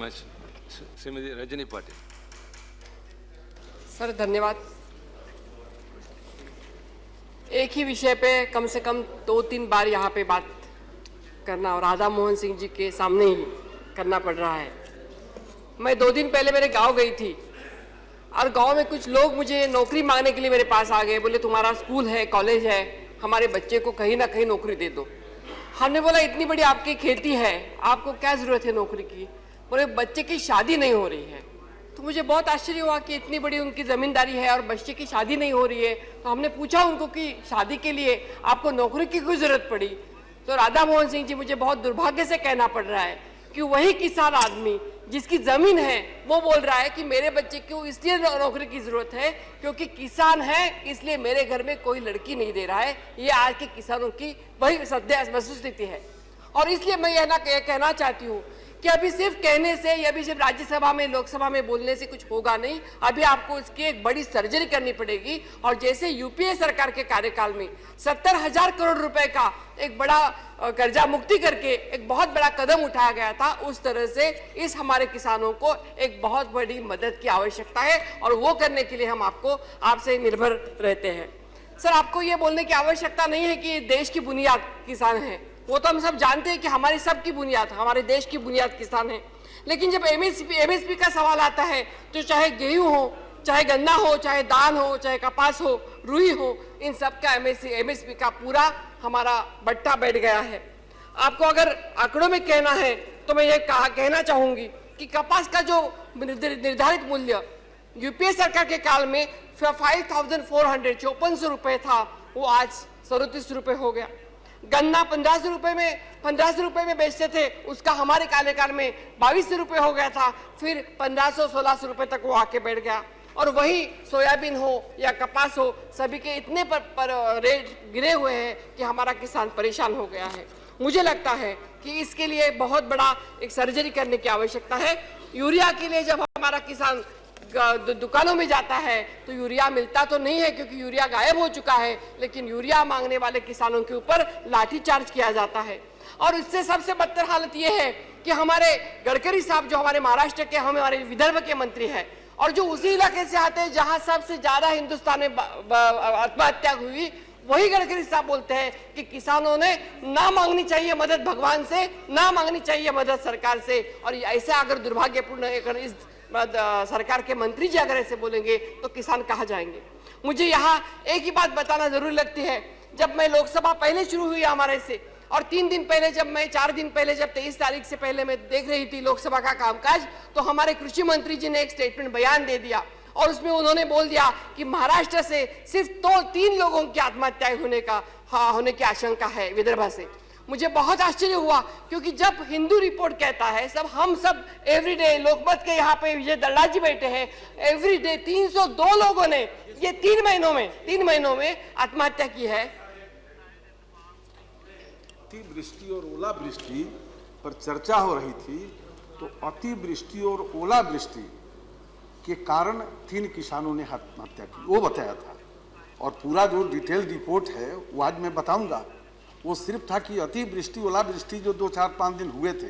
Much Shrimati Rajni Patil. Sir धन्यवाद। एक ही विषय पे कम से कम 2-3 बार यहाँ पे बात करना और राधा मोहन सिंह जी के सामने ही करना पड़ रहा है। मैं 2 दिन पहले मेरे गांव गई थी और गांव में कुछ लोग मुझे नौकरी मांगने के लिए मेरे पास आ गए। बोले तुम्हारा स्कूल है, कॉलेज है, हमारे बच्चे को कहीं ना कहीं नौकरी दे दो। हमने बोला इतनी बड़ी आपकी खेती है, आपको क्या ज़रूरत है नौकरी की? बोले बच्चे की शादी नहीं हो रही है। तो मुझे बहुत आश्चर्य हुआ कि इतनी बड़ी उनकी ज़मींदारी है और बच्चे की शादी नहीं हो रही है। तो हमने पूछा उनको कि शादी के लिए आपको नौकरी की कोई ज़रूरत पड़ी? तो राधा मोहन सिंह जी मुझे बहुत दुर्भाग्य से कहना पड़ रहा है कि वही किसान आदमी जिसकी ज़मीन है वो बोल रहा है कि मेरे बच्चे को इसलिए नौकरी की ज़रूरत है क्योंकि किसान है, इसलिए मेरे घर में कोई लड़की नहीं दे रहा है। ये आज के किसानों की वही सद्य वस्तुस्थिति है। और इसलिए मैं यह कहना चाहती हूँ कि अभी सिर्फ कहने से या अभी सिर्फ राज्यसभा में, लोकसभा में बोलने से कुछ होगा नहीं। अभी आपको इसकी एक बड़ी सर्जरी करनी पड़ेगी। और जैसे यूपीए सरकार के कार्यकाल में 70,000 करोड़ रुपए का एक बड़ा कर्जा मुक्ति करके एक बहुत बड़ा कदम उठाया गया था, उस तरह से इस हमारे किसानों को एक बहुत बड़ी मदद की आवश्यकता है और वो करने के लिए हम आपसे निर्भर रहते हैं। सर आपको ये बोलने की आवश्यकता नहीं है कि देश की बुनियाद किसान है, वो तो हम सब जानते हैं कि हमारी सबकी बुनियाद, हमारे देश की बुनियाद किसान है। लेकिन जब एमएसपी का सवाल आता है तो चाहे गेहूं हो, चाहे गन्ना हो, चाहे धान हो, चाहे कपास हो, रुई हो, इन सब का एमएसपी का पूरा हमारा बट्टा बैठ गया है। आपको अगर आंकड़ों में कहना है तो मैं ये कहना चाहूंगी कि कपास का जो निर्धारित मूल्य यूपीए सरकार के काल में 5,454 रुपए था, वो आज 37 रुपए हो गया। गन्ना 1500 रुपए में बेचते थे, उसका हमारे कार्यकाल में 2200 रुपए हो गया था, फिर 1500-1600 रुपए तक वो आके बैठ गया। और वही सोयाबीन हो या कपास हो, सभी के इतने पर रेट गिरे हुए हैं कि हमारा किसान परेशान हो गया है। मुझे लगता है कि इसके लिए बहुत बड़ा एक सर्जरी करने की आवश्यकता है। यूरिया के लिए जब हमारा किसान दुकानों में जाता है तो यूरिया मिलता तो नहीं है क्योंकि यूरिया गायब हो चुका है, लेकिन यूरिया मांगने वाले किसानों के ऊपर लाठीचार्ज किया जाता है। और इससे सबसे बदतर हालत यह है कि हमारे गडकरी साहब जो हमारे महाराष्ट्र के, हमारे विदर्भ के मंत्री हैं और जो उसी इलाके से आते हैं जहां सबसे ज्यादा हिंदुस्तान में आत्महत्या हुई, वही गडकरी साहब बोलते हैं कि किसानों ने ना मांगनी चाहिए मदद भगवान से, ना मांगनी चाहिए मदद सरकार से। और ऐसे अगर दुर्भाग्यपूर्ण इस सरकार के मंत्री जी अगर ऐसे बोलेंगे तो किसान कहाँ जाएंगे? मुझे यहाँ एक ही बात बताना जरूरी लगती है। जब मैं लोकसभा पहले शुरू हुई हमारे से, और 4 दिन पहले जब 23 तारीख से पहले मैं देख रही थी लोकसभा का कामकाज, तो हमारे कृषि मंत्री जी ने एक स्टेटमेंट बयान दे दिया और उसमें उन्होंने बोल दिया कि महाराष्ट्र से सिर्फ 3 लोगों की आत्महत्याएं होने की आशंका है विदर्भ से। मुझे बहुत आश्चर्य हुआ क्योंकि जब हिंदू रिपोर्ट कहता है, हम सब एवरीडे, लोकमत के यहाँ पे विजय दल्ला जी बैठे हैं, एवरीडे 302 लोगों ने ये 3 महीनों में आत्महत्या की है। अतिवृष्टि और ओलावृष्टि पर चर्चा हो रही थी, तो अतिवृष्टि और ओलावृष्टि के कारण 3 किसानों ने आत्महत्या की, वो बताया था। और पूरा जो डिटेल रिपोर्ट है वो आज मैं बताऊंगा। वो सिर्फ था कि अतिवृष्टि ओलावृष्टि जो 2-4-5 दिन हुए थे,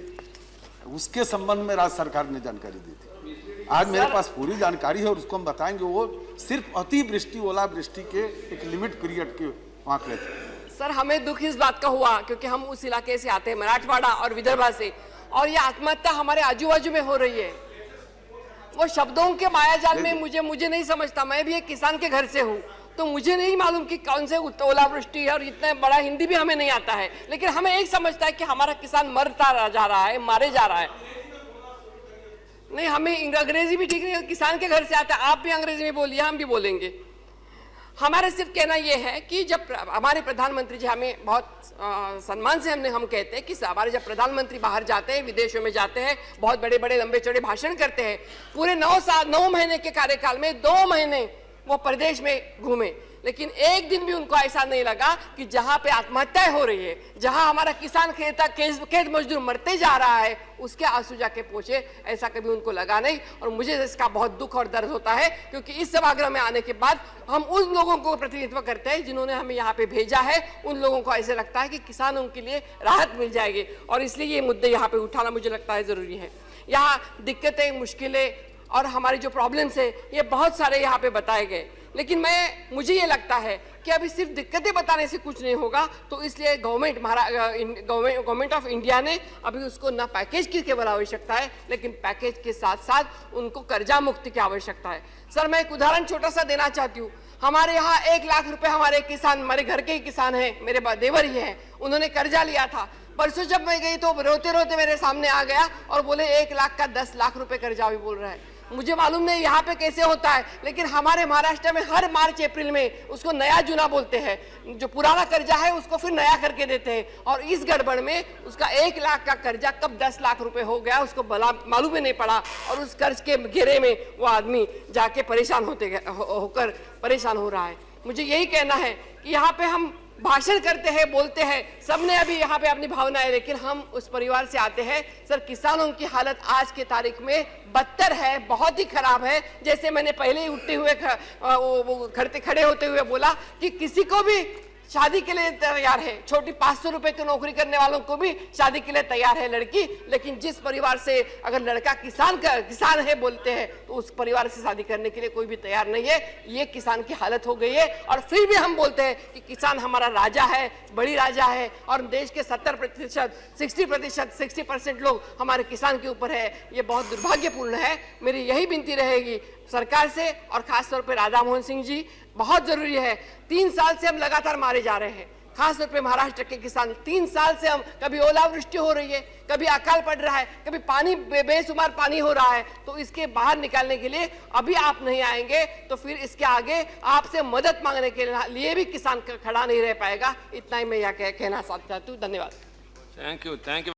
उसके संबंध में राज्य सरकार ने जानकारी दी थी। आज मेरे पास पूरी जानकारी है और उसको हम बताएंगे। वो सिर्फ अतिवृष्टि ओलावृष्टि के एक लिमिट पीरियड के आंकड़े थे। सर हमें दुख इस बात का हुआ क्योंकि हम उस इलाके से आते हैं, मराठवाड़ा और विदर्भा से, और ये आत्महत्या हमारे आजू बाजू में हो रही है। वो शब्दों के मायाजाल में मुझे नहीं समझता। मैं भी एक किसान के घर से हूँ, तो मुझे नहीं मालूम कि कौन से ओलावृष्टि और इतना बड़ा हिंदी भी हमें नहीं आता है, लेकिन हमें एक समझता है कि हमारा किसान मरता जा रहा है, मारे जा रहा है। नहीं, हमें अंग्रेजी भी ठीक नहीं, किसान के घर से आता है। आप भी अंग्रेजी में बोलिए, हम भी बोलेंगे। हमारे सिर्फ कहना यह है कि जब हमारे प्रधानमंत्री जी, हमें बहुत सम्मान से हम कहते हैं कि हमारे जब प्रधानमंत्री बाहर जाते हैं, विदेशों में जाते हैं, बहुत बड़े बड़े लंबे चौड़े भाषण करते हैं, पूरे 9 महीने के कार्यकाल में 2 महीने वो प्रदेश में घूमे, लेकिन एक दिन भी उनको ऐसा नहीं लगा कि जहां पे आत्महत्याएं हो रही है, जहां हमारा किसान खेत मजदूर मरते जा रहा है, उसके आंसू जाके पहुंचे, ऐसा कभी उनको लगा नहीं। और मुझे इसका बहुत दुख और दर्द होता है क्योंकि इस सभागृह में आने के बाद हम उन लोगों को प्रतिनिधित्व करते हैं जिन्होंने हमें यहाँ पे भेजा है। उन लोगों को ऐसे लगता है कि किसानों के लिए राहत मिल जाएगी, और इसलिए ये मुद्दे यहाँ पे उठाना मुझे लगता है जरूरी है। यहाँ दिक्कतें, मुश्किलें और हमारी जो प्रॉब्लम्स है ये बहुत सारे यहाँ पे बताए गए। लेकिन मुझे ये लगता है कि अभी सिर्फ दिक्कतें बताने से कुछ नहीं होगा, तो इसलिए गवर्नमेंट ऑफ इंडिया ने अभी उसको ना पैकेज की केवल आवश्यकता है, लेकिन पैकेज के साथ साथ उनको कर्जा मुक्ति की आवश्यकता है। सर, मैं एक उदाहरण छोटा सा देना चाहती हूँ। हमारे यहाँ 1 लाख रुपए हमारे किसान, हमारे घर के ही किसान हैं, मेरे देवर ही हैं, उन्होंने कर्जा लिया था। परसों जब मैं गई तो रोते रोते मेरे सामने आ गया और बोले 1 लाख का 10 लाख रुपए कर्जा भी बोल रहा है। मुझे मालूम नहीं यहाँ पे कैसे होता है, लेकिन हमारे महाराष्ट्र में हर मार्च अप्रैल में उसको नया जूना बोलते हैं। जो पुराना कर्जा है उसको फिर नया करके देते हैं, और इस गड़बड़ में उसका 1 लाख का कर्जा कब 10 लाख रुपए हो गया उसको मालूम ही नहीं पड़ा, और उस कर्ज के घेरे में वो आदमी जाके परेशान होकर परेशान हो रहा है। मुझे यही कहना है कि यहाँ पे हम भाषण करते हैं, बोलते हैं, सबने अभी यहाँ पे अपनी भावनाएं, लेकिन हम उस परिवार से आते हैं। सर, किसानों की हालत आज के तारीख में बदतर है, बहुत ही खराब है। जैसे मैंने पहले ही उठते हुए खड़े होते हुए बोला कि किसी को भी शादी के लिए तैयार है, छोटी 500 रुपए की नौकरी करने वालों को भी शादी के लिए तैयार है लड़की, लेकिन जिस परिवार से अगर लड़का किसान है बोलते हैं तो उस परिवार से शादी करने के लिए कोई भी तैयार नहीं है। ये किसान की हालत हो गई है। और फिर भी हम बोलते हैं कि किसान हमारा राजा है, बड़ी राजा है, और देश के 70%, 60% लोग हमारे किसान के ऊपर है। ये बहुत दुर्भाग्यपूर्ण है। मेरी यही विनती रहेगी सरकार से, और खासतौर पर राधा मोहन सिंह जी, बहुत जरूरी है। 3 साल से हम लगातार मारे जा रहे हैं, खासतौर पे महाराष्ट्र के किसान। 3 साल से हम, कभी ओलावृष्टि हो रही है, कभी अकाल पड़ रहा है, कभी पानी बेसुमार पानी हो रहा है, तो इसके बाहर निकालने के लिए अभी आप नहीं आएंगे तो फिर इसके आगे आपसे मदद मांगने के लिए भी किसान खड़ा नहीं रह पाएगा। इतना ही मैं यह कहना चाहती हूँ। धन्यवाद। Thank you.